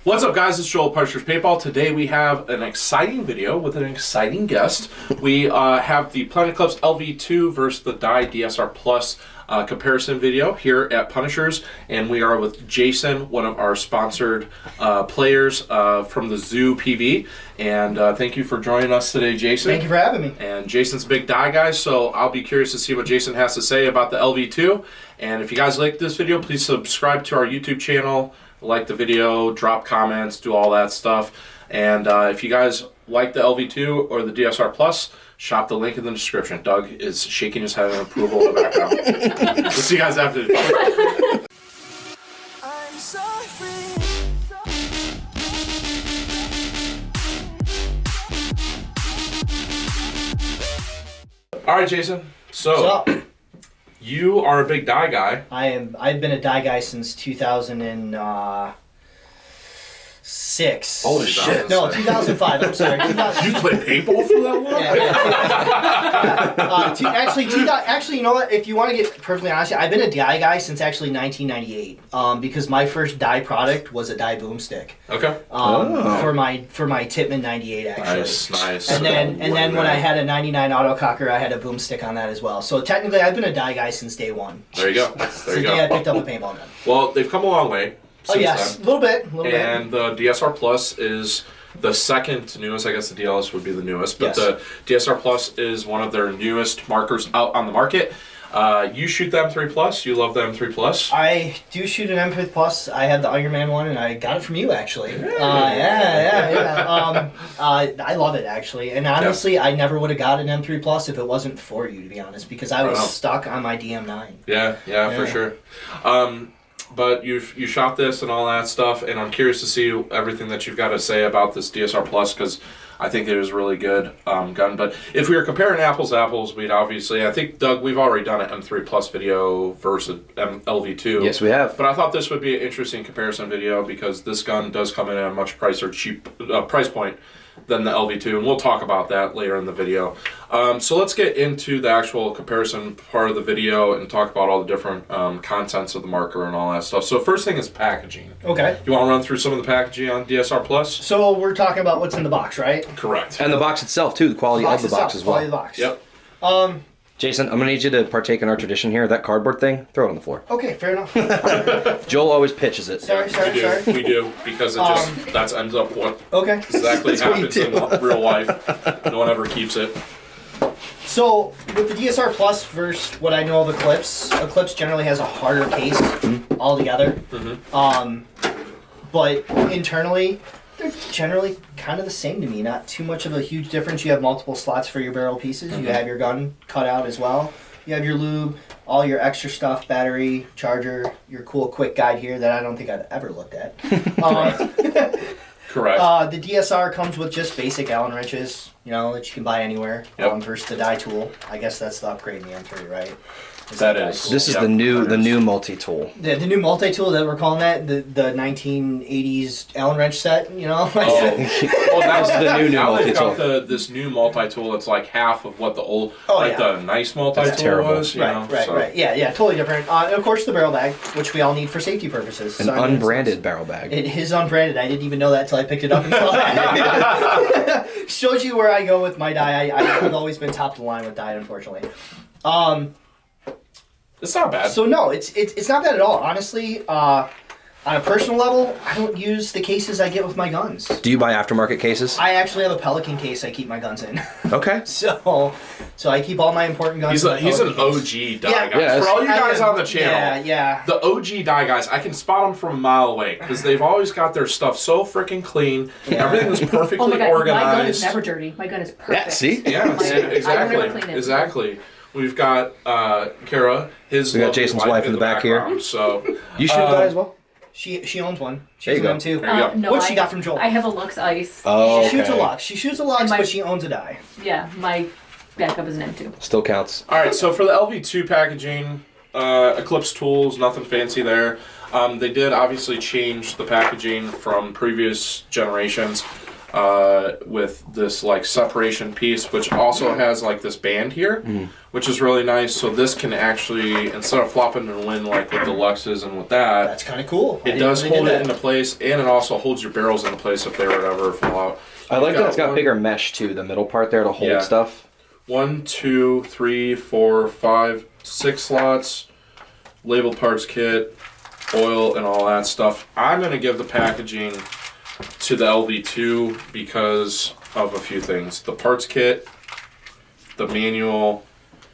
What's up, guys? It's Joel, Punisher's Paintball. Today we have an exciting video with an exciting guest. We have the Eclipse LV2 versus the Dye DSR Plus comparison video here at Punishers, and we are with Jason, one of our sponsored players from the Zoo PV. And thank you for joining us today, Jason. Thank you for having me. And Jason's a big dye guy, so I'll be curious to see what Jason has to say about the LV2. And if you guys like this video, please subscribe to our YouTube channel. Like the video, drop comments, do all that stuff. And if you guys like the LV2 or the DSR Plus, shop the link in the description. Doug is shaking his head in approval in the background. We'll see you guys after. All right, Jason. So you are a big dye guy. I am. I've been a dye guy since 2006. Holy shit! No, 2005. I'm sorry. You played paintball for that long? Yeah. Actually, you know what? If you want to get perfectly honest, I've been a dye guy since actually 1998. Because my first dye product was a dye boomstick. Okay. For my Tippmann 98 actually. Nice. And then when I had a 99 autococker, I had a boomstick on that as well. So technically, I've been a dye guy since day one. There you go. It's the day I picked up a paintball gun. Well, they've come a long way. Oh yes, a little bit. And the DSR Plus is the second newest. I guess the DLS would be the newest, but the DSR Plus is one of their newest markers out on the market. You shoot the M3 Plus. You love the M3 Plus. I do shoot an M3 Plus. I had the Iron Man one, and I got it from you actually. I love it actually, and honestly, I never would have got an M3 Plus if it wasn't for you, to be honest, because I was stuck on my DM9. Yeah, for sure. But you shot this and all that stuff, and I'm curious to see everything that you've got to say about this DSR Plus, because I think it is a really good gun. But if we were comparing apples to apples, we'd obviously, I think, Doug, we've already done an M3 Plus video versus LV2. Yes, we have. But I thought this would be an interesting comparison video because this gun does come in at a much price point than the LV2, and we'll talk about that later in the video. So let's get into the actual comparison part of the video and talk about all the different contents of the marker and all that stuff. So first thing is packaging. Okay. You want to run through some of the packaging on DSR Plus? So we're talking about what's in the box, right? Correct. And the box itself, too. The quality of the box as well. Quality of the box. Yep. Jason, I'm going to need you to partake in our tradition here. That cardboard thing, throw it on the floor. Okay, fair enough. Joel always pitches it. Sorry. We do, because it just, that ends up what exactly happens in real life. No one ever keeps it. So, with the DSR Plus versus what I know of Eclipse generally has a harder case altogether. But internally, they're generally kind of the same to me. Not too much of a huge difference. You have multiple slots for your barrel pieces. You have your gun cut out as well. You have your lube, all your extra stuff, battery, charger, your cool quick guide here that I don't think I've ever looked at. Correct. The DSR comes with just basic Allen wrenches, that you can buy anywhere. Versus the die tool. I guess that's the upgrade in the M3, right? This is the new multi-tool. The new multi-tool that we're calling that, the 1980s Allen wrench set, Well, that's the new multi-tool. This new multi-tool, it's like half of what the old, the nice multi-tool was. Right. Yeah, totally different. And of course, the barrel bag, which we all need for safety purposes. An unbranded barrel bag. It is unbranded. I didn't even know that until I picked it up and saw that. Shows you where I go with my dye. I've always been top of the line with dye, unfortunately. It's not bad. So no, it's not bad at all. Honestly, on a personal level, I don't use the cases I get with my guns. Do you buy aftermarket cases? I actually have a Pelican case I keep my guns in. Okay. So I keep all my important guns. He's an OG dye guy. Yeah, for all you guys on the channel, the OG dye guys, I can spot them from a mile away because they've always got their stuff so freaking clean. Everything is perfectly organized. My gun is never dirty. My gun is perfect. Yeah, see? Yeah, exactly. We've got Kara, we got Jason's wife in the back here. So you shoot dye as well? She owns one. She has one too. No, what she got from Joel? I have a Lux Ice. Oh, She shoots a Lux. She shoots a Lux, but she owns a dye. Yeah, my backup is an M2. Still counts. All right, so for the LV2 packaging, Eclipse tools, nothing fancy there. They did obviously change the packaging from previous generations. with this like separation piece, which also has like this band here, which is really nice. So this can actually, instead of flopping and win like with the Luxes and with that, That's kind of cool. it does hold it into place, and it also holds your barrels into place if they were to ever fall out. I like that it's got bigger mesh too, the middle part there to hold stuff. 1, 2, 3, 4, 5, 6 slots, labeled parts kit, oil, and all that stuff. I'm going to give the packaging to the LV2 because of a few things. The parts kit, the manual,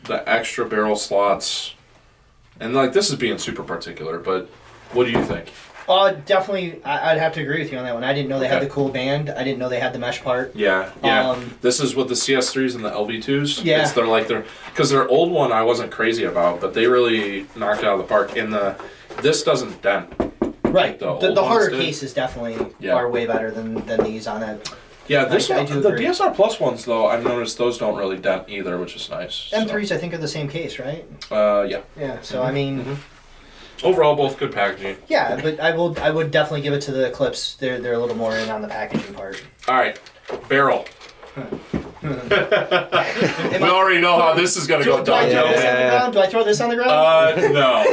the extra barrel slots, and like this is being super particular, but what do you think? Definitely, I'd have to agree with you on that one. I didn't know they had the cool band. I didn't know they had the mesh part. Yeah. This is with the CS3s and the LV2s. Yeah. Because their old one I wasn't crazy about, but they really knocked it out of the park. And this doesn't dent. Right. The harder did. cases definitely are way better than these on that. Yeah, the agree. DSR Plus ones though, I've noticed those don't really dent either, which is nice. M3s I think are the same case, right? Yeah. Yeah. So I mean. Overall, both good packaging. Yeah, but I would definitely give it to the Eclipse. They're a little more in on the packaging part. All right, barrel. We already know how this is going to go Do I throw downhill. this on the ground? Do I throw this on the ground? No.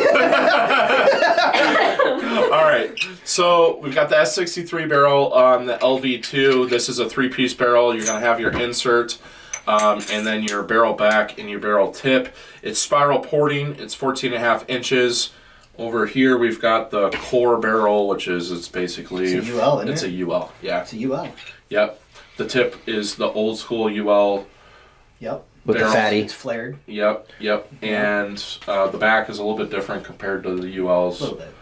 All right, so we've got the S63 barrel on the LV2. This is a 3-piece barrel. You're going to have your insert. And then your barrel back and your barrel tip. It's spiral porting. It's 14.5 inches. Over here we've got the core barrel, which is it's basically it's a UL, isn't it's it? a UL, yeah. It's a UL. Yep. The tip is the old school UL. Yep. With barrel. the fatty. It's flared. Yep. And the back is a little bit different compared to the ULs. A little bit.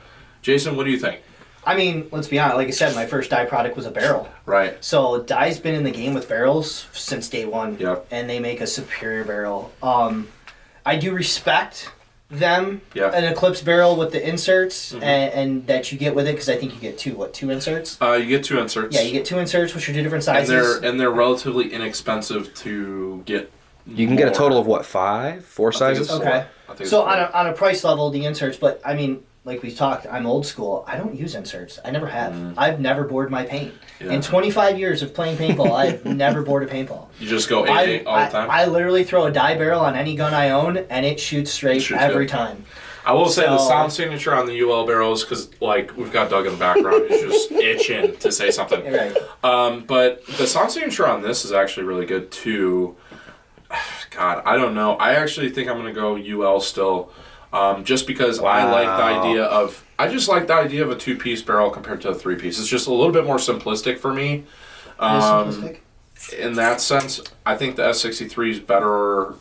Jason, what do you think? I mean, let's be honest. Like I said, my first dye product was a barrel. Right. So dye's been in the game with barrels since day one. Yep. And they make a superior barrel. I do respect them. Yeah. An Eclipse barrel with the inserts and that you get with it, because I think you get two inserts? You get 2 inserts. Yeah, you get 2 inserts, which are 2 different sizes. And they're relatively inexpensive to get. You can get a total of what, 4 sizes? Okay. So on a price level, the inserts, but I mean, like we've talked, I'm old school. I don't use inserts. I never have. I've never bored my paint. Yeah. In 25 years of playing paintball, I've never bored a paintball. You just go 8 all the time? I literally throw a dye barrel on any gun I own, and it shoots straight every time. I will say the sound signature on the UL barrels, because like we've got Doug in the background who's just itching to say something. Right. But the sound signature on this is actually really good too. God, I don't know. I actually think I'm going to go UL still. Just because I like the idea of a 2-piece barrel compared to a 3-piece. It's just a little bit more simplistic for me. Simplistic? In that sense, I think the S63 is better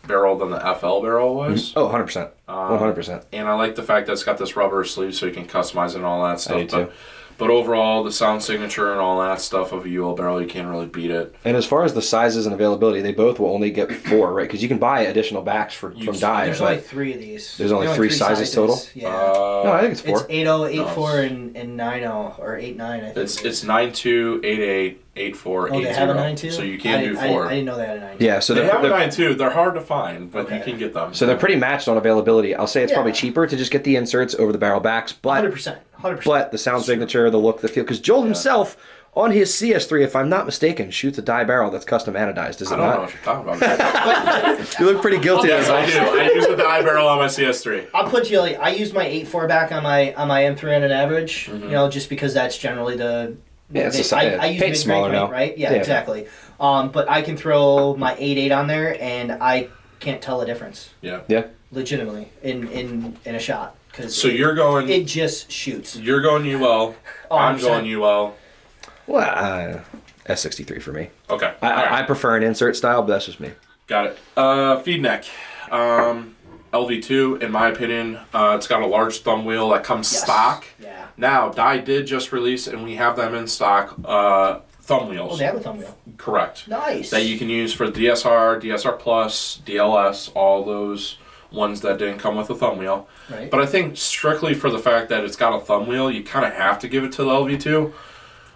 barrel than the FL barrel was. Oh, 100%. 100%. And I like the fact that it's got this rubber sleeve so you can customize it and all that stuff. I do too. But overall, the sound signature and all that stuff of a UL barrel, you can't really beat it. And as far as the sizes and availability, they both will only get 4, right? Because you can buy additional backs from dye. There's only 3 of these. There's only 3 sizes total? Yeah. No, I think it's 4. It's 8.0, 8.4, and 9.0, or 8.9, I think. It's 9.2, 8.8, 8.4, 8.0. Oh, they have a 9.2? So you can do 4. I didn't know they had a 9.2. Yeah, so they have a 9.2. They're hard to find, but you can get them. So they're pretty matched on availability. I'll say it's probably cheaper to just get the inserts over the barrel backs, but 100%. But the sound signature, the look, the feel, because Joel himself on his CS3, if I'm not mistaken, shoots a dye barrel that's custom anodized. Is it not? I don't know what you're talking about. You look pretty guilty. Yes, I do. I use the dye barrel on my CS3. I'll put you like, I use my 8.4 back on my M3 on an average. You know, just because that's generally the. Yeah, it's I use paint's smaller now, right? Yeah, exactly. But I can throw my 8.8 on there, and I can't tell the difference. Yeah. Legitimately, in a shot. So you're going. It just shoots. You're going UL. I'm going UL. Well, S63 for me. Okay. I prefer an insert style, but that's just me. Got it. Feedneck. LV2, in my opinion, it's got a large thumb wheel that comes stock. Yeah. Now, Dye did just release, and we have them in stock, thumb wheels. Oh, they have a thumb wheel. Correct. Nice. That you can use for DSR, DSR Plus, DLS, all those ones that didn't come with a thumb wheel. Right. But I think strictly for the fact that it's got a thumb wheel, you kind of have to give it to the LV2.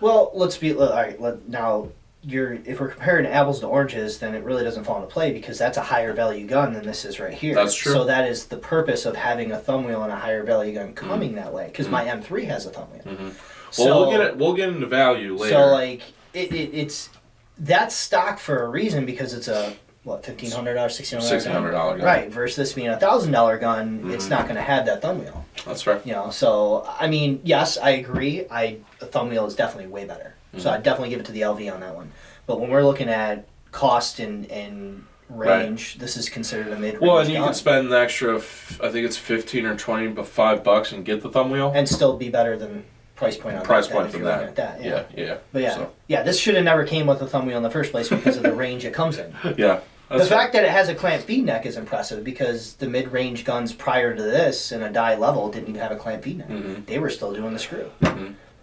Well, all right. Now, if we're comparing apples to oranges, then it really doesn't fall into play because that's a higher value gun than this is right here. That's true. So that is the purpose of having a thumb wheel and a higher value gun coming that way because my M3 has a thumb wheel. Well, we'll get into value later. So it's that's stock for a reason because it's a what $1,500, $1,600 gun. Right, versus this being a $1,000 gun, it's not going to have that thumb wheel. That's fair. You know, so I mean, yes, I agree. A thumb wheel is definitely way better. So I'd definitely give it to the LV on that one. But when we're looking at cost and range, this is considered a mid-range Well, and you gun. can spend the extra, I think it's 15 or 20, but $5 and get the thumb wheel. And still be better than price point on Price that, point if than you're looking that. at that. Yeah. But yeah, So, yeah, this should have never came with a thumb wheel in the first place because of the range it comes in. yeah. The fact that it has a clamped feed neck is impressive because the mid-range guns prior to this in a die level didn't even have a clamped feed neck. They were still doing the screw.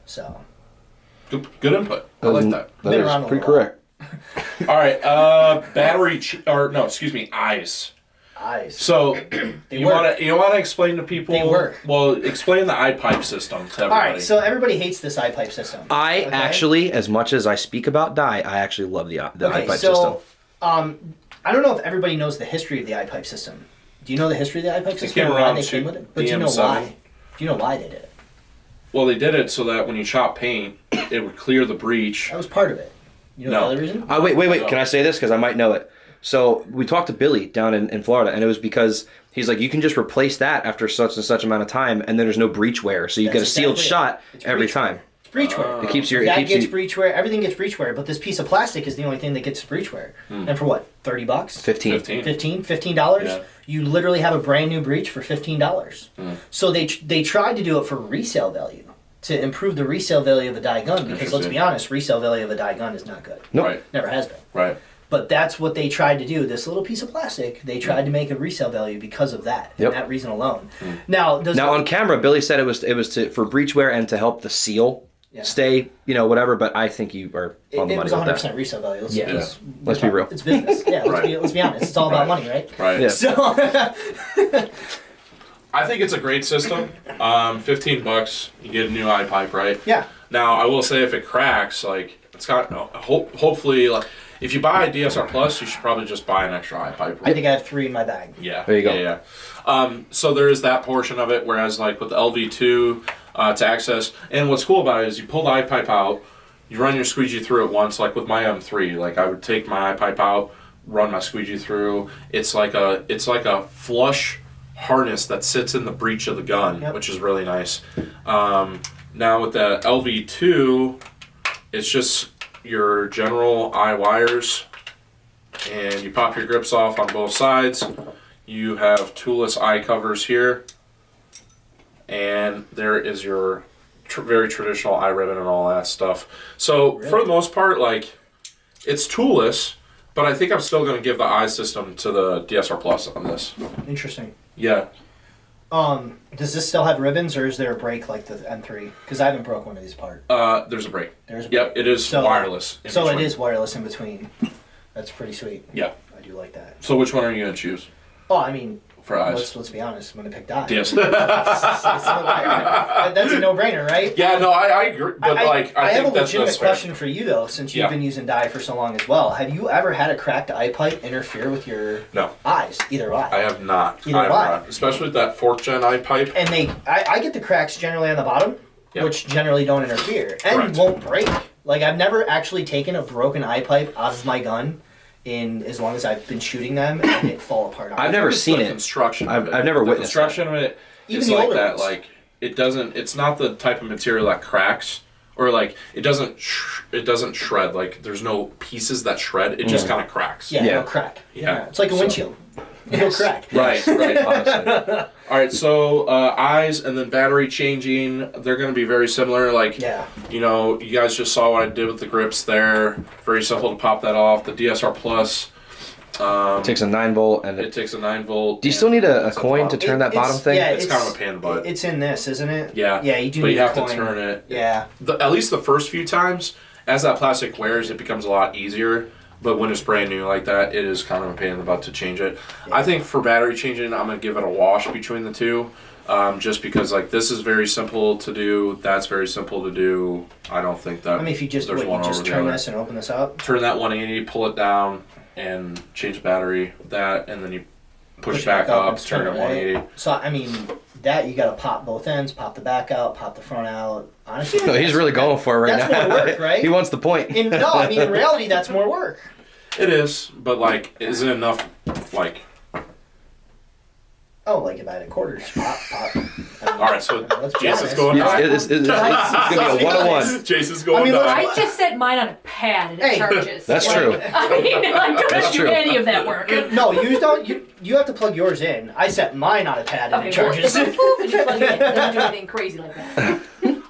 So Good input. I like that. Been around That a is pretty little correct. All right, eyes. eyes. So They you work. want to explain to people? They work. Well, explain the eye pipe system to All everybody. right, so everybody hates this eye pipe system. I okay? actually, as much as I speak about dye, I actually love the iPipe system. so I don't know if everybody knows the history of the iPipe system. Do you know the history of the iPipe system? came and why around they to came with it? But do you know DM7. why? Do you know why they did it? Well, they did it so that when you chop paint, it would clear the breach. That was part of it. You know No. the other reason? Wait. Can I say this? Because I might know it. So we talked to Billy down in Florida, and it was because he's like, you can just replace that after such and such amount of time, and then there's no breach wear, so you That's get a sealed exactly it. shot It's every breach wear. time. It's breach wear. It keeps your. That It keeps gets you breach wear. Everything gets breach wear, but this piece of plastic is the only thing that gets breach wear. And for what? $30? 15. $15? Yeah. You literally have a brand new breech for $15. So they tried to do it for resale value, to improve the resale value of a die gun, because let's Interesting. be honest, resale value of a die gun is not good. Nope. Right. Never has been. Right. But that's what they tried to do. This little piece of plastic, they tried to make a resale value because of that, Yep. and that reason alone. Now, Now on camera, Billy said it was for breach wear and to help the seal stay, whatever. But I think you are on the it money was with 100% that. resale value. Let's be real. It's business. Yeah, let's be honest. It's all about money, right? Right. Yeah. So, I think it's a great system. $15, you get a new eye pipe, right? yeah. Now, I will say if it cracks, like, it's got, hopefully, like, if you buy a DSR Plus, you should probably just buy an extra eye pipe. I think I have 3 in my bag. Yeah. There you go. Yeah. So there is that portion of it, whereas, like, with the LV2 to access, and what's cool about it is you pull the eye pipe out, you run your squeegee through it once, like with my M3. Like, I would take my eye pipe out, run my squeegee through. It's like a flush harness that sits in the breech of the gun, which is really nice. Now with the LV2, it's just your general eye wires, and you pop your grips off on both sides. You have toolless eye covers here, and there is your very traditional eye ribbon and all that stuff. So for the most part, like, it's toolless, but I think I'm still going to give the eye system to the DSR Plus on this. Interesting. Yeah. Does this still have ribbons, or is there a brake like the M3? Because I haven't broke one of these apart. There's a brake. There's a Yep, it is wireless. in So it between. is wireless in between. That's pretty sweet. Yeah. I do like that. So which one are you going to choose Oh, I mean, for eyes? let's be honest. I'm gonna pick die. Yes. That's a no-brainer, right? Yeah, no, I agree. But, I have a think that's legitimate fair. question for you though, since you've Yeah. been using dye for so long as well. Have you ever had a cracked eye pipe interfere with your No. eyes? Either way. I have not. Either I have way. not. Especially with that 4th gen eye pipe. And I get the cracks generally on the bottom, Yep. which generally don't interfere and Correct. won't break. Like, I've never actually taken a broken eye pipe out of my gun in as long as I've been shooting them and it fall apart. I've never It's seen the it. construction. I've of it. never the witnessed construction of it. Even Is the like older that. ones. Like, it doesn't. It's not the type of material that cracks, or like it doesn't. It doesn't shred. Like, there's no pieces that shred. It just kind of cracks. Yeah, Yeah. it'll crack. Yeah. It's like a So- windshield. It'll crack. Right. Right. Honestly. All right. So eyes and then battery changing. They're going to be very similar. Like, Yeah. you know, you guys just saw what I did with the grips there. Very simple to pop that off. The DSR Plus. It takes a 9-volt and It takes a 9-volt. do you still need a coin to turn that bottom thing? Yeah, It's kind of a pain in the butt. It's in this, isn't it? Yeah. Yeah, you do But need you have a coin. to turn it. Yeah. At least the first few times, as that plastic wears, it becomes a lot easier. But when it's brand new like that, it is kind of a pain in the butt to change it. I think for battery changing, I'm going to give it a wash between the two. Just because, like, this is very simple to do. That's very simple to do. I don't think that I mean, if you just there's one over the turn other. this and open this up. Turn that 180, pull it down, and change the battery with that, and then you push back up, turn it 180. So I mean, that you got to pop both ends, pop the back out, pop the front out. Honestly, no, he's really going for it right now. That's more work, right? He wants the point. No, I mean in reality, that's more work. It is, but like, is it enough? Like, oh, like if I had a quarters, pop. All right, so Jason's going high. It's going to be a 101. Jason's going high. I just set mine on a pad and it charges. That's true. I mean, I don't do any of that work. No, you don't. You have to plug yours in. I set mine on a pad and it charges. Well, you plug it in. It doesn't do anything crazy like that.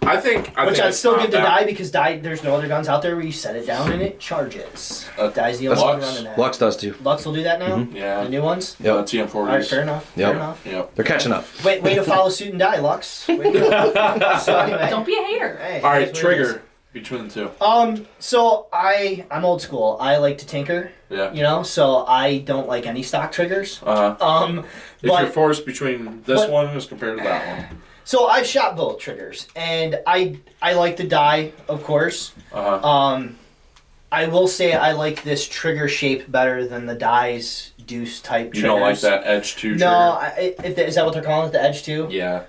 I think I'd still give to Die because there's no other guns out there where you set it down and it charges. Die's the only one running that. Lux does too. Lux will do that now? Mm-hmm. Yeah. The new ones? Yep. TM40s. All right, fair enough. Yep. Fair enough. Yep. They're catching up. Way to follow suit and Die, Lux. Way to go. So anyway. Don't be a hater. Hey, all right, trigger between the two. So I'm old school. I like to tinker. Yeah. You know, so I don't like any stock triggers. If you're forced between this one as compared to that one. So I've shot both triggers, and I like the Die, of course. I will say I like this trigger shape better than the Die's deuce type triggers. You don't like that Edge 2 trigger? No, is that what they're calling it, the Edge 2? Yeah.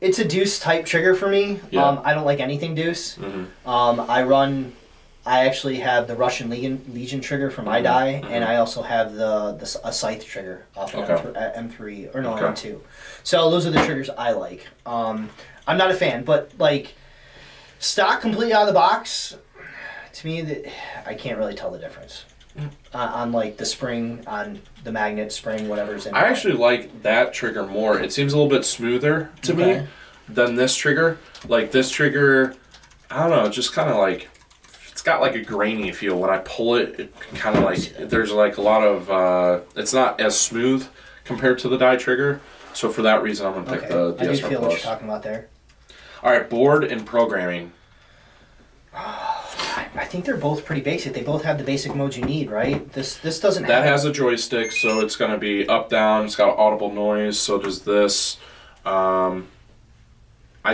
It's a deuce type trigger for me. Yeah. I don't like anything deuce. Mm-hmm. I actually have the Russian Legion trigger for my Die, and I also have a Scythe trigger off of M3, or no, M2. So those are the triggers I like. I'm not a fan, but like stock completely out of the box, to me, I can't really tell the difference. On like the spring, on the magnet spring, whatever's in I actually like that trigger more. It seems a little bit smoother to me than this trigger. Like this trigger, I don't know, just kind of like, it's got like a grainy feel. When I pull it, it kind of like, there's like a lot of, it's not as smooth compared to the Die trigger. So for that reason, I'm going to pick the DSR I do feel Plus. what you're talking about there. All right, board and programming. I think they're both pretty basic. They both have the basic modes you need, right? This doesn't have... That has a joystick, so it's going to be up, down. It's got audible noise, so does this. I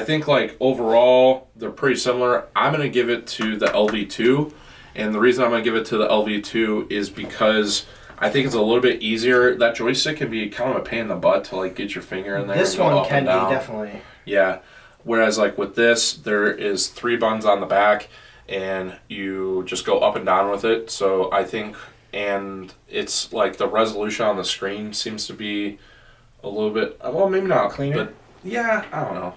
think, like, overall, they're pretty similar. I'm going to give it to the LV2, and the reason I'm going to give it to the LV2 is because I think it's a little bit easier. That joystick can be kind of a pain in the butt to, like, get your finger in there This and go one up can and be, down. definitely. Yeah. Whereas, like, with this, there is 3 buttons on the back, and you just go up and down with it. So I think, and it's like the resolution on the screen seems to be a little bit, well, maybe not cleaner, but yeah, I don't know.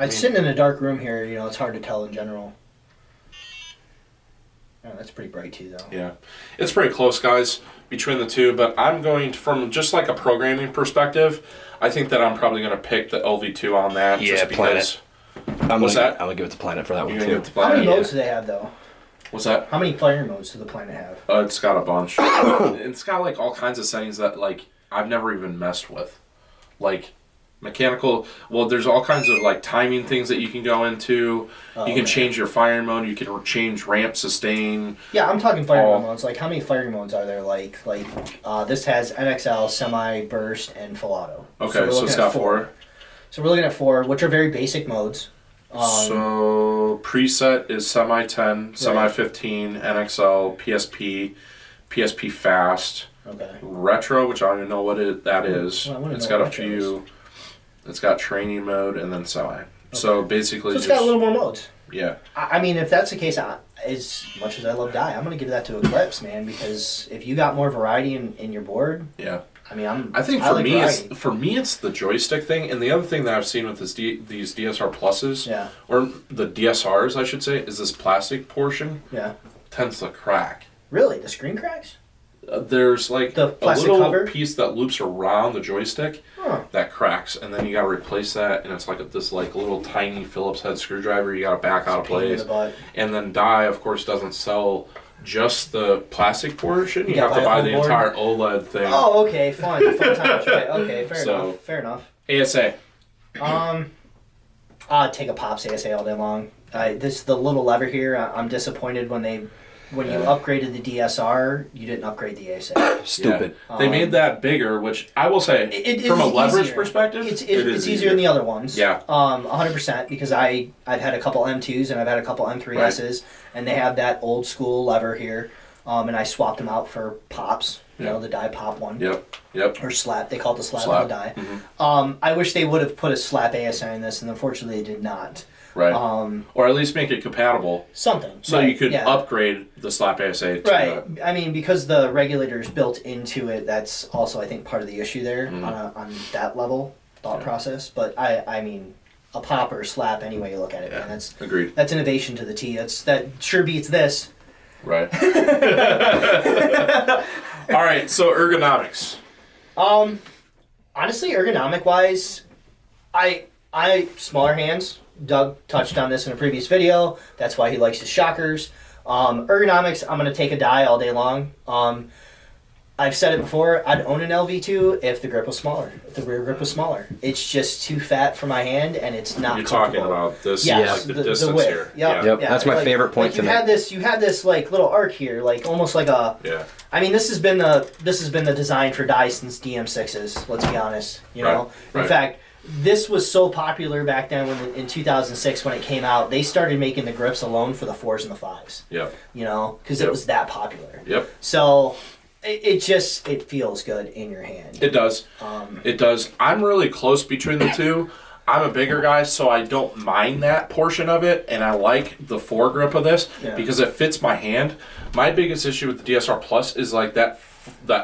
Sitting in a dark room here, you know, it's hard to tell in general. Oh, that's pretty bright too, though. Yeah, it's pretty close, guys, between the two. But I'm going from just like a programming perspective. I think that I'm probably going to pick the LV2 on that. Yeah, just because. Planet. I'm What's that? I'm gonna give it to Planet for that one You're too. gonna give it to How Planet? many modes do they have, though? What's that? How many player modes do the Planet have? It's got a bunch. It's got like all kinds of settings that like I've never even messed with, like mechanical. Well, there's all kinds of like timing things that you can go into. You can change your firing mode. You can change ramp, sustain. Yeah, I'm talking firing modes. Like, how many firing modes are there? Like this has NXL, semi, burst, and full auto. Okay, so it's got 4. So we're looking at 4, which are very basic modes. So preset is semi 10, semi 15, NXL, PSP, PSP fast. Okay. Retro, which I don't even know what that is. Well, it's got a few. It's got training mode and then semi. Okay. So basically, so it's got a little more modes. Yeah. I mean, if that's the case, as much as I love Die, I'm gonna give that to Eclipse, man, because if you got more variety in your board. Yeah. I mean, I think for me it's the joystick thing, and the other thing that I've seen with these DSR pluses, or the DSRs, I should say, is this plastic portion. Yeah. Tends to crack. Really, the screen cracks? There's like the a little cover? piece that loops around the joystick that cracks, and then you got to replace that, and it's like this like little tiny Phillips head screwdriver you got to back out of place. And then Die, of course, doesn't sell just the plastic portion. You have to buy the entire OLED thing. Oh, okay, fine times, right? Okay, fair enough. ASA. Take a Pops ASA all day long. The little lever here. I'm disappointed when you upgraded the DSR, you didn't upgrade the ASA. Stupid. Yeah. They made that bigger, which I will say, from a leverage perspective, it's easier than the other ones. Yeah. 100%, because I've had a couple M2s and I've had a couple M3Ss, and they have that old school lever here. and I swapped them out for pops. You know, the die pop one. Yep. Or slap. They call it the slap on the die. Mm-hmm. I wish they would have put a slap ASI in this, and unfortunately they did not. Right. Or at least make it compatible. Something. So you could upgrade the slap ASA to Right. I mean, because the regulator is built into it, that's also, I think, part of the issue there on that level thought process. But I mean, a pop or a slap, any way you look at it, man. That's agreed. That's innovation to the T. That sure beats this. Right. All right, so ergonomics. Honestly, ergonomic wise, I smaller hands. Doug touched on this in a previous video. That's why he likes his shockers. Ergonomics, I'm gonna take a die all day long. I've said it before. I'd own an LV2 if the grip was smaller. If the rear grip was smaller, it's just too fat for my hand, and it's not. You're talking about this, like the distance the width. here. Yep. That's my favorite point. You had this like little arc here, like almost like a. Yeah. I mean, this has been the design for die since DM6s. Let's be honest. You know, in fact, this was so popular back then when in 2006 when it came out. They started making the grips alone for the 4s and the 5s. Yep. You know, because it was that popular. Yep. So. It feels good in your hand. It does. It does. I'm really close between the two. I'm a bigger guy, so I don't mind that portion of it, and I like the foregrip of this because it fits my hand. My biggest issue with the DSR Plus is like that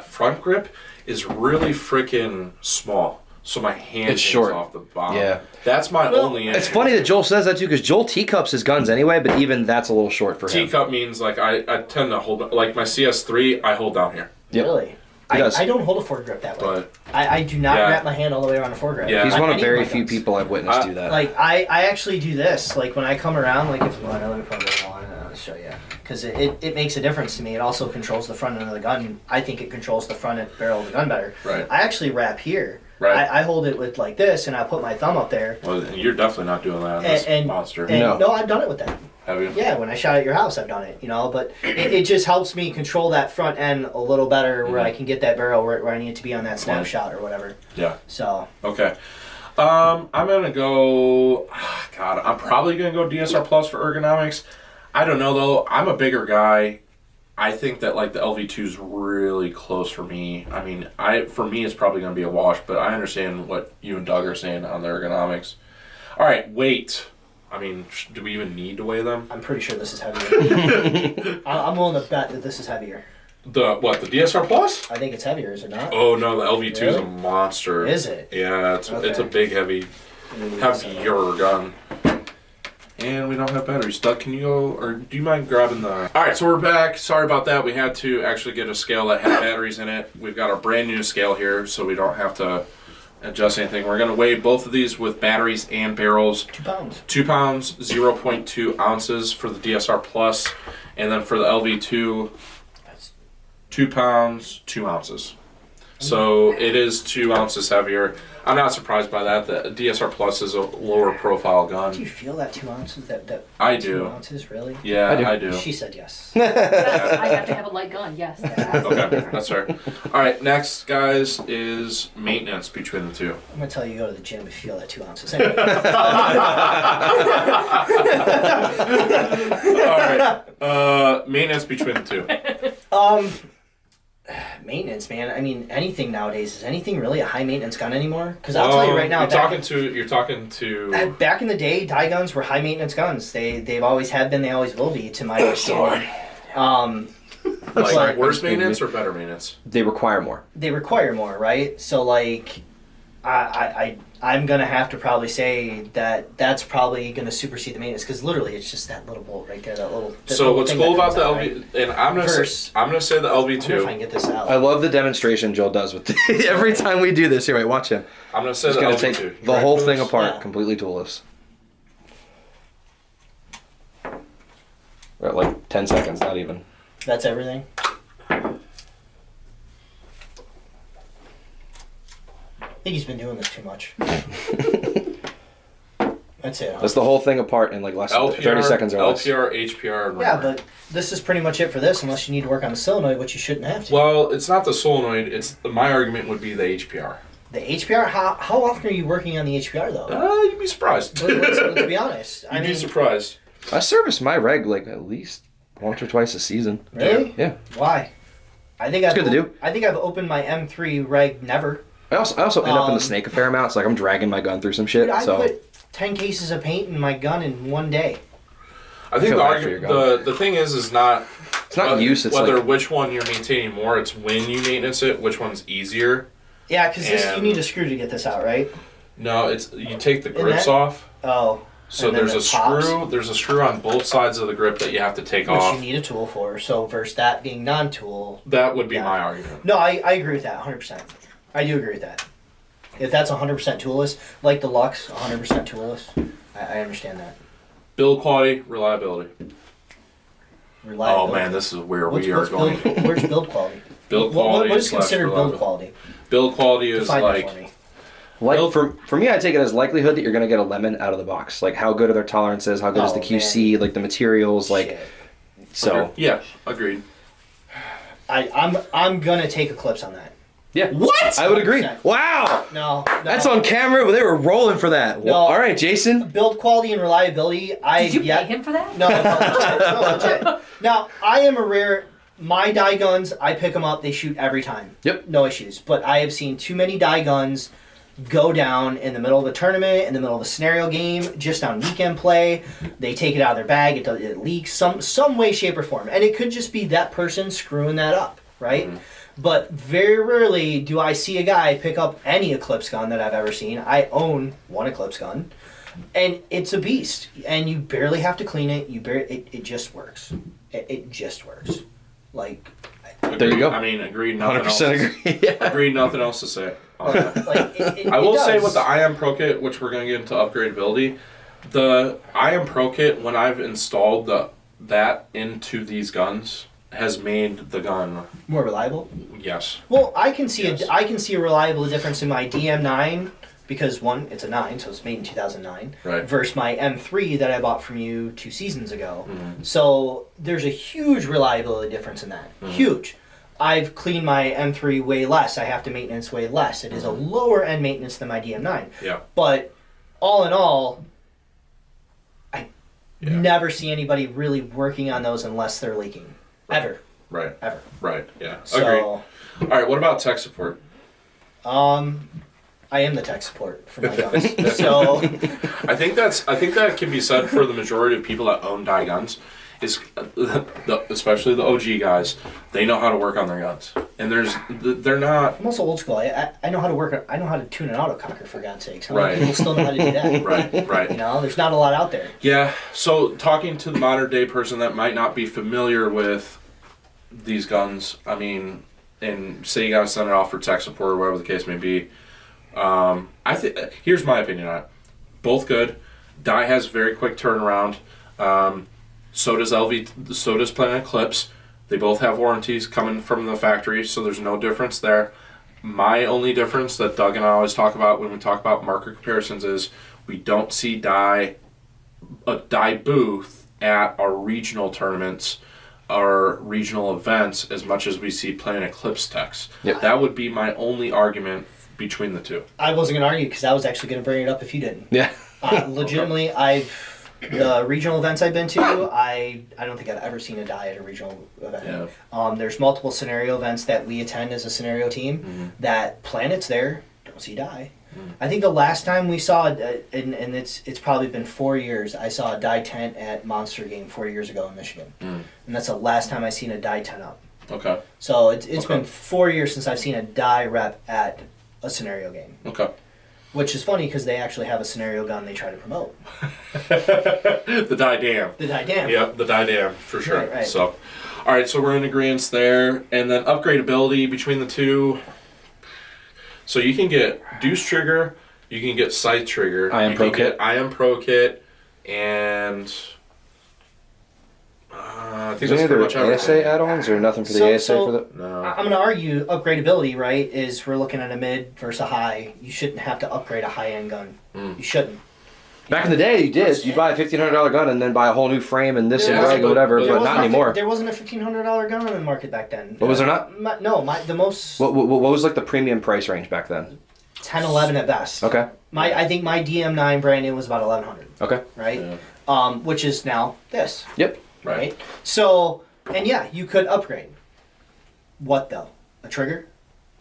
front grip is really freaking small. So my hand hangs short off the bottom. Yeah. That's my only issue. It's funny that Joel says that too, because Joel teacups his guns anyway, but even that's a little short for him. Teacup means like I tend to hold, like my CS3, I hold down here. Yep. Really? I don't hold a foregrip that way. But I do not wrap my hand all the way around a foregrip. Yeah. He's one of very my few guns. people I've witnessed do that. Like I actually do this. Like when I come around, like if let me put it on. I'll show you because it makes a difference to me. It also controls the front end of the gun. I think it controls the front end barrel of the gun better. Right. I actually wrap here. Right. I hold it with like this, and I put my thumb up there. Well, you're definitely not doing that on this monster. And no, I've done it with that. Have you? Yeah, when I shot at your house, I've done it. You know, but it just helps me control that front end a little better, where I can get that barrel where I need it to be on that snapshot or whatever. Yeah. So. Okay. I'm gonna go. God, I'm probably gonna go DSR Plus for ergonomics. I don't know though. I'm a bigger guy. I think that like the LV2 is really close for me. I mean, for me it's probably gonna be a wash, but I understand what you and Doug are saying on the ergonomics. All right, weight. I mean, do we even need to weigh them? I'm pretty sure this is heavier. I'm willing to bet that this is heavier. The DSR Plus? I think it's heavier, is it not? Oh no, the LV2 is a Really? monster. Is it? Yeah, it's a big, heavier gun. And we don't have batteries. Doug, can you go, or do you mind grabbing the... All right, so we're back. Sorry about that. We had to actually get a scale that had batteries in it. We've got our brand new scale here, so we don't have to adjust anything. We're going to weigh both of these with batteries and barrels. 2 pounds. 2 pounds, 0.2 ounces for the DSR Plus. And then for the LV2, 2 pounds, 2 ounces. So it is 2 ounces heavier. I'm not surprised by that. The DSR Plus is a lower profile gun. Do you feel that 2 ounces? That I 2 do. ounces, really? Yeah, I do. She said yes. Yes, I have to have a light gun. Yes. Okay, that's fair. All right, next, guys, is maintenance between the two. I'm going to tell you go to the gym if you feel that 2 ounces. Anyway. All right, maintenance between the two. Maintenance, man. I mean, anything nowadays. Is anything really a high maintenance gun anymore? Because I'll tell you right now. You're talking to. Back in the day, die guns were high maintenance guns. They've always have been. They always will be, to my understanding. Like worse maintenance or better maintenance? They require more. They require more, right? So like, I'm gonna have to probably say that's probably gonna supersede the maintenance because literally it's just that little bolt right there, that little. So what's thing cool that about the comes LV, out, right? and I'm gonna say the I wonder if I can LV2. get this out. I love the demonstration Joel does with every time we do this. Here, wait, watch him. I'm gonna say He's the gonna LV2. take the whole thing apart, Yeah. completely toolless. We're at like 10 seconds, not even. That's everything. I think he's been doing this too much. That's it. Huh? That's the whole thing apart in like less than 30 seconds or less. LPR, HPR, and Yeah, rubber. but this is pretty much it for this, unless you need to work on the solenoid, which you shouldn't have to. Well, it's not the solenoid. It's my argument would be the HPR. The HPR. How often are you working on the HPR though? You'd be surprised. Let's be honest. You'd be surprised. I service my reg like at least once or twice a season. Really? Yeah. Why? I think It's good to do. I think I've opened my M3 reg never. I also end up in the snake a fair amount. So like I'm dragging my gun through some shit. Dude, I so put 10 cases of paint in my gun in one day. I think feel bad for your gun. the thing is not it's not use. It's whether like, which one you're maintaining more. It's when you maintenance it, which one's easier. Yeah, because you need a screw to get this out, right? No, it's you take the grips off. Oh. So there's a screw. There's a screw on both sides of the grip that you have to take Which off. you need a tool for. So versus that being non-tool. That would be my argument. No, I agree with that 100%. I do agree with that. If that's 100% toolless, like the Lux, 100% toolless, I understand that. Build quality, reliability. Reliability. Oh man, this is where Where's build quality? Build quality. What is considered build quality? Build quality is Define like. that for me. Like for me, I take it as likelihood that you're gonna get a lemon out of the box. Like how good are their tolerances? How good is the QC? Man. Like the materials? Like Shit. so. Yeah, agreed. I'm gonna take Eclipse on that. Yeah. What? I would agree. 100%. Wow. No. That's on camera, but they were rolling for that. No. All right, Jason. Build quality and reliability. Did you pay him for that? No, legit. Now I am a rare. My die guns, I pick them up. They shoot every time. Yep. No issues. But I have seen too many die guns go down in the middle of a tournament, in the middle of a scenario game, just on weekend play. They take it out of their bag. It leaks some way, shape, or form. And it could just be that person screwing that up, right? Mm-hmm. But very rarely do I see a guy pick up any Eclipse gun that I've ever seen. I own one Eclipse gun, and it's a beast. And you barely have to clean it. It just works. It just works. Like, there you go. I mean, agreed. Nothing 100% else. agree. Yeah. Agreed. Nothing else to say. I will say with the IM Pro Kit, which we're going to get into upgradability, the IM Pro Kit, when I've installed that into these guns, has made the gun more reliable. Yes. Well, I can see a reliable difference in my DM9 because one, it's a 9, so it's made in 2009. Right. Versus my M3 that I bought from you 2 seasons ago. Mm-hmm. So there's a huge reliability difference in that. Mm-hmm. Huge. I've cleaned my M3 way less. I have to maintenance way less. It is a lower end maintenance than my DM9. Yeah. But all in all, I never see anybody really working on those unless they're leaking. Right. Ever. Right. Ever. Right. Yeah. So, agreed. All right. What about tech support? I am the tech support for my guns. So I think that can be said for the majority of people that own die guns. Is especially the OG guys, they know how to work on their guns, and they're not. I'm also old school. I know how to work. I know how to tune an autococker, for God's sakes. How right. many people still know how to do that? Right. You know, there's not a lot out there. Yeah. So talking to the modern day person that might not be familiar with these guns, I mean, and say you gotta send it off for tech support or whatever the case may be. I think here's my opinion on it. Both good. Die has very quick turnaround. So does Planet Eclipse. They both have warranties coming from the factory, so there's no difference there. My only difference that Doug and I always talk about when we talk about market comparisons is we don't see a die booth at our regional tournaments or regional events as much as we see Planet Eclipse techs. Yep. That would be my only argument between the two. I wasn't going to argue because I was actually going to bring it up if you didn't. Yeah. Legitimately, the regional events I've been to, I don't think I've ever seen a die at a regional event. Yeah. There's multiple scenario events that we attend as a scenario team that Planet's there, don't see die. I think the last time we saw, and it's probably been 4 years, I saw a die tent at Monster Game 4 years ago in Michigan. And that's the last time I seen a die tent up. Okay. So it's been 4 years since I've seen a die rep at a scenario game. Okay. Which is funny because they actually have a scenario gun they try to promote. The Die Dam. The Die Dam. Yep, the Die Dam, for sure. Right. So, all right, so we're in agreement there. And then upgradability between the two. So you can get Deuce Trigger, you can get Sight Trigger. IM Pro Kit. IM Pro Kit, and I think that's pretty much everything. ASA add-ons or nothing for the ASA for the? No. I'm going to argue upgradability, right, is we're looking at a mid versus a high. You shouldn't have to upgrade a high-end gun. You shouldn't. Back in the day, you did. You'd buy a $1,500 gun and then buy a whole new frame and this and reg or whatever, but not anymore. There wasn't a $1,500 gun on the market back then. What was there not? The most... What was like the premium price range back then? 10, 11 at best. Okay. I think my DM9 brand new was about 1,100. Okay. Right? Yeah. Which is now this. Yep. right? So, and yeah, you could upgrade. What though? A trigger?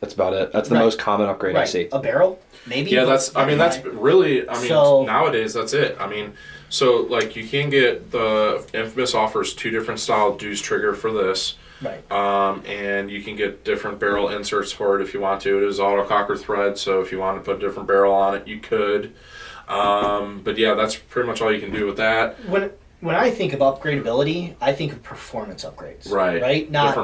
That's about it. That's the most common upgrade I see. A barrel? Maybe? Yeah, that's really, nowadays that's it. I mean, so like you can get the Infamous offers 2 different style deuce trigger for this. Right. And you can get different barrel inserts for it if you want to. It is autococker thread, so if you want to put a different barrel on it, you could. But yeah, that's pretty much all you can do with that. When I think of upgradability, I think of performance upgrades. Right. Right? Not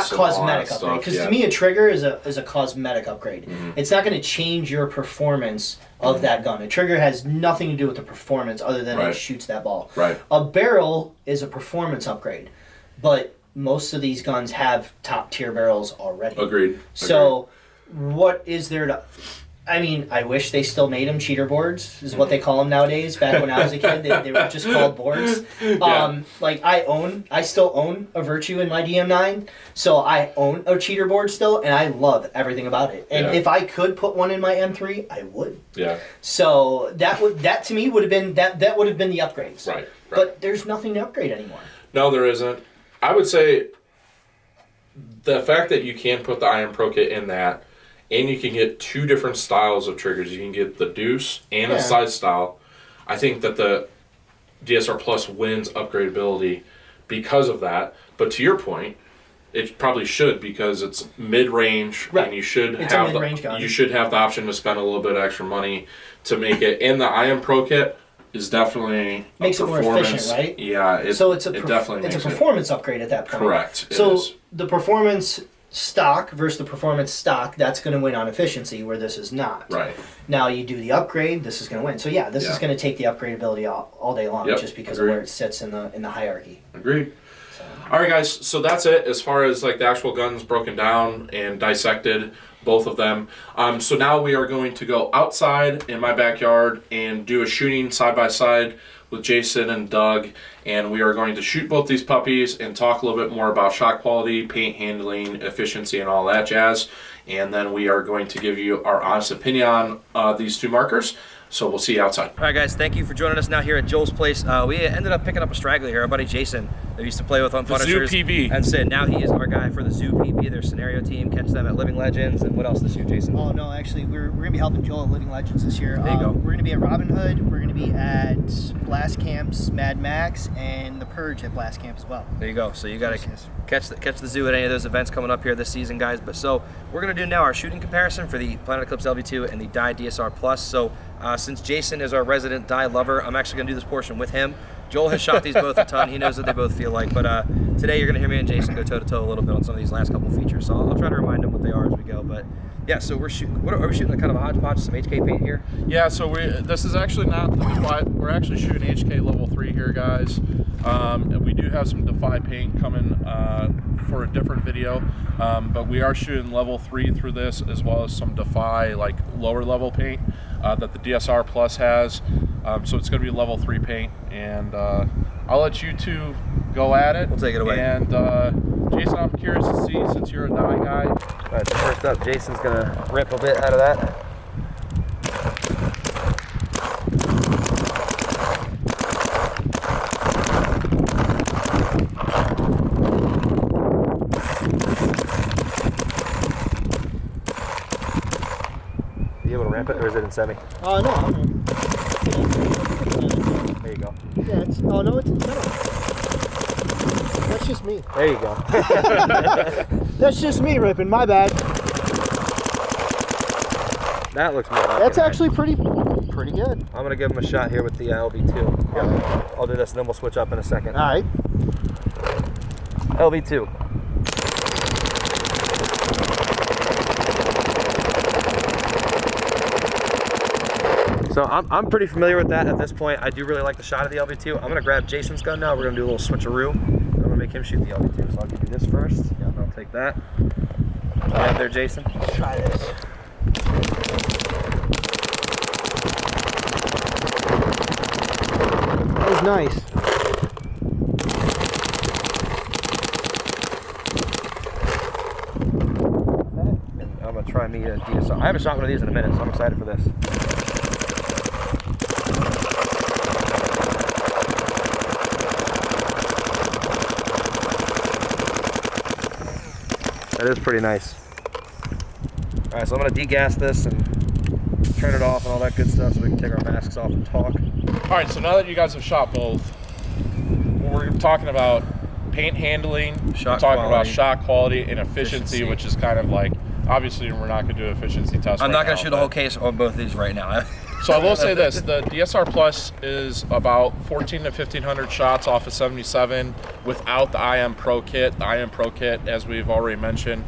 cosmetic upgrade. Because to me, a trigger is a cosmetic upgrade. It's not going to change your performance of that gun. A trigger has nothing to do with the performance other than it shoots that ball. Right. A barrel is a performance upgrade. But most of these guns have top tier barrels already. Agreed. So what is there to... I mean, I wish they still made them cheater boards, is what they call them nowadays. Back when I was a kid, they were just called boards. Like, I still own a Virtue in my DM9, so I own a cheater board still, and I love everything about it. And if I could put one in my M3, I would. Yeah. So that to me would have been that would have been the upgrades. Right. But there's nothing to upgrade anymore. No, there isn't. I would say the fact that you can put the Iron Pro Kit in that. And you can get 2 different styles of triggers. You can get the deuce and a side style. I think that the DSR Plus wins upgradability because of that. But to your point, it probably should because it's mid-range, and you should have the option to spend a little bit of extra money to make it. And the Iron Pro Kit is definitely makes it more efficient, right? Yeah, it's a performance upgrade at that point. Correct. So the performance stock versus the performance stock, that's going to win on efficiency where this is not. Right. Now you do the upgrade, this is going to win. So yeah, this is going to take the upgradability all day long just because of where it sits in the hierarchy. Agreed. So. All right, guys. So that's it as far as like the actual guns broken down and dissected, both of them. So now we are going to go outside in my backyard and do a shooting side by side with Jason and Doug, and we are going to shoot both these puppies and talk a little bit more about shot quality, paint handling, efficiency, and all that jazz. And then we are going to give you our honest opinion on these 2 markers. So we'll see you outside. All right, guys, thank you for joining us now here at Joel's place. We ended up picking up a straggler here, our buddy Jason, that we used to play with on Punishers. Zoo PB. And so now he is our guy for the Zoo PB, their scenario team. Catch them at Living Legends. And what else this year, Jason? Oh, no, actually, we're going to be helping Joel at Living Legends this year. There you go. We're going to be at Robin Hood. We're going to be at Blast Camps, Mad Max, and The Purge at Blast Camp as well. There you go. So you got to catch the zoo at any of those events coming up here this season, guys. But so we're going to do now our shooting comparison for the Planet Eclipse LV2 and the Dye DSR Plus. So since Jason is our resident Dye lover, I'm actually going to do this portion with him. Joel has shot these both a ton. He knows what they both feel like. But today you're going to hear me and Jason go toe-to-toe a little bit on some of these last couple features. So I'll try to remind him what they are as we go. But yeah, so we're shooting. What are we shooting? Kind of a hodgepodge, some HK paint here? Yeah, so this is actually not the Defy. We're actually shooting HK level 3 here, guys. And we do have some Defy paint coming for a different video. But we are shooting level 3 through this, as well as some Defy, like lower level paint that the DSR Plus has. So it's going to be level 3 paint. And I'll let you 2 go at it. We'll take it away. And Jason, I'm curious to see, since you're a dye guy. All right, so first up, Jason's going to rip a bit out of that. Are you able to ramp it, or is it in semi? Oh, no. There you go. Yeah, oh, no, it's in center. That's just me. There you go. That's just me ripping, my bad. That looks more like That's actually pretty good. I'm going to give him a shot here with the LV2. Yeah. I'll do this and then we'll switch up in a second. All right. LV2. So I'm pretty familiar with that at this point. I do really like the shot of the LV2. I'm going to grab Jason's gun now. We're going to do a little switcheroo. I'm going to make him shoot the LV2. So I'll give you this first. Yeah, I'll take that. Right there, Jason. Let's try this. That was nice. And I'm going to try me a DSR. I haven't shot one of these in a minute, so I'm excited for this. That is pretty nice. All right, so I'm gonna degas this and turn it off and all that good stuff so we can take our masks off and talk. All right, so now that you guys have shot both, we're talking about paint handling, we're talking about shot quality and efficiency, which is kind of like, obviously we're not going to do an efficiency test. I'm not going to shoot a whole case on both of these right now. So I will say this, the DSR Plus is about 14 to 1500 shots off of 77 without the IM Pro kit. The IM Pro kit, as we've already mentioned,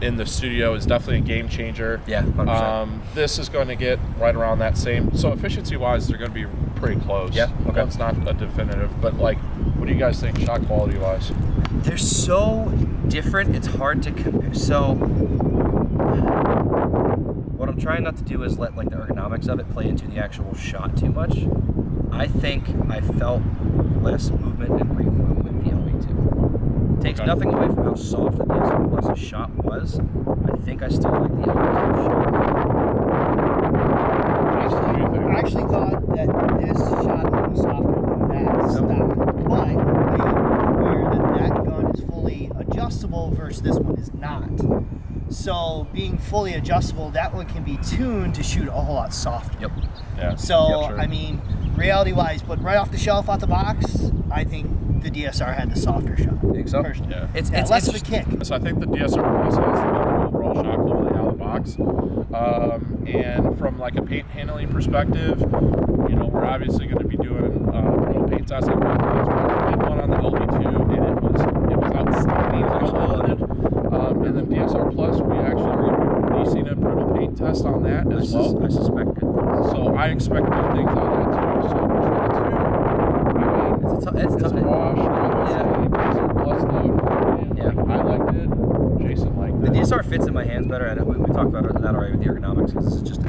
in the studio is definitely a game changer. Yeah, 100%. This is going to get right around that same. So efficiency wise, they're going to be pretty close. Yeah, okay. It's not a definitive, but like, what do you guys think shot quality wise? They're so different, it's hard to compare. So what I'm trying not to do is let like the ergonomics of it play into the actual shot too much. I think I felt less movement and recoil with the LV2. Takes nothing away from how soft the DSR Plus shot was. I think I still like the LV2 shot. I actually thought that this shot was softer than that stock, but I am aware that that gun is fully adjustable versus this one is not. So being fully adjustable, that one can be tuned to shoot a whole lot softer. Yep. Yeah. So, sure. I mean, reality-wise, but right off the shelf, out the box, I think the DSR had the softer shot. Think so? Personally. Yeah. It's Less of a kick. So I think the DSR Plus has the better overall shot quality out of the box. And from like a paint handling perspective, you know, we're obviously going to be doing real paint tests. I did one on the LV2, and it was outstanding. And then DSR Plus, we actually are going to be releasing a brutal paint test on that as well. I suspect good things. So I expect good things on that too. So between the two, I mean, it's a wash. DSR Plus load. Yeah. Like, I liked it. Jason liked The it. DSR fits in my hands better. I know we talked about that already with the ergonomics because it's just a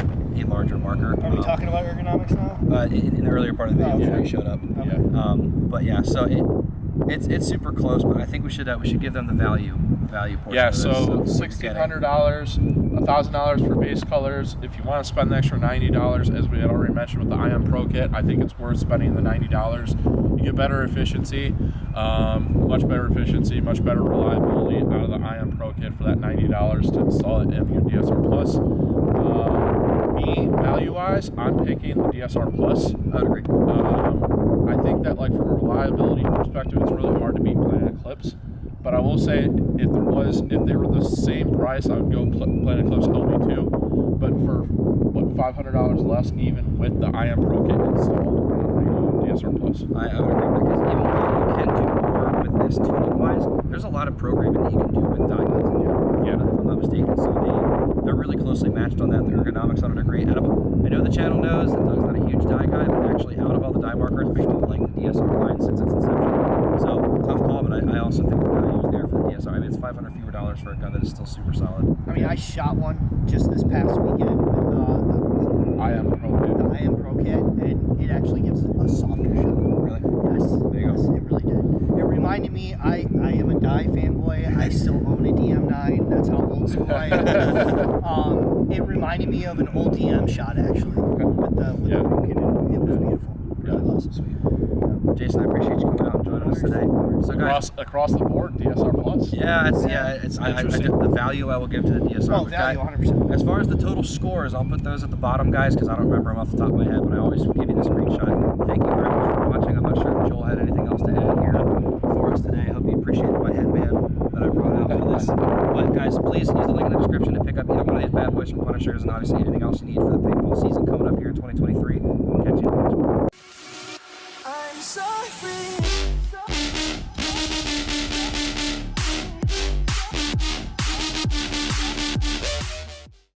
larger marker. Are we talking about ergonomics now? In the earlier part of the video before you showed up. Okay. But yeah, so it's super close, but I think we should give them the value portion. Yeah, of this, so $1,600. $1,000 for base colors. If you want to spend the extra $90, as we had already mentioned with the IM Pro Kit, I think it's worth spending the $90. You get better efficiency, much better efficiency, much better reliability out of the IM Pro Kit for that $90 to install it in your DSR Plus. Me, value-wise, I'm picking the DSR Plus. I would agree. I think that, like, from a reliability perspective, it's really hard to beat Planet Eclipse. But I will say, if they were the same price, I would go Planet Eclipse LV2. But for $500 less, even with the IM Pro Kit installed, I go DSR Plus. I would agree because even though you can do more with this tuning-wise, there's a lot of programming that you can do with die guns in general. Yeah. If I'm not mistaken. So they're really closely matched on that. The ergonomics on it are great. I know the channel knows that Doug's not a huge die guy, but actually out of all the die markers, I do like the DSR line since its inception. So tough call, but I also think the value is there for the DSR. I mean, it's $500 fewer for a gun that is still super solid. I mean, I shot one just this past weekend with the IM Pro Kit, and it actually gives a softer shot. Really? Yes. There you go. Yes, it really did. It reminded me, I am a die fanboy. I still own a DM9. That's how old school I am. It reminded me of an old DM shot, actually, with the Pro Kit. It was beautiful. It really was. Sweet. Jason, I appreciate you coming out and joining us today. So guys, across the board, DSR Plus. Yeah, the value I will give to the DSR. Oh, value, 100%. As far as the total scores, I'll put those at the bottom, guys, because I don't remember them off the top of my head, but I always give you the screenshot. Thank you very much for watching. I'm not sure if Joel had anything else to add here for us today. I hope you appreciated my headband that I brought out for this. But guys, please use the link in the description to pick up either one of these bad boys from Punishers and obviously anything else you need for the paintball season coming up here in 2023. We'll catch you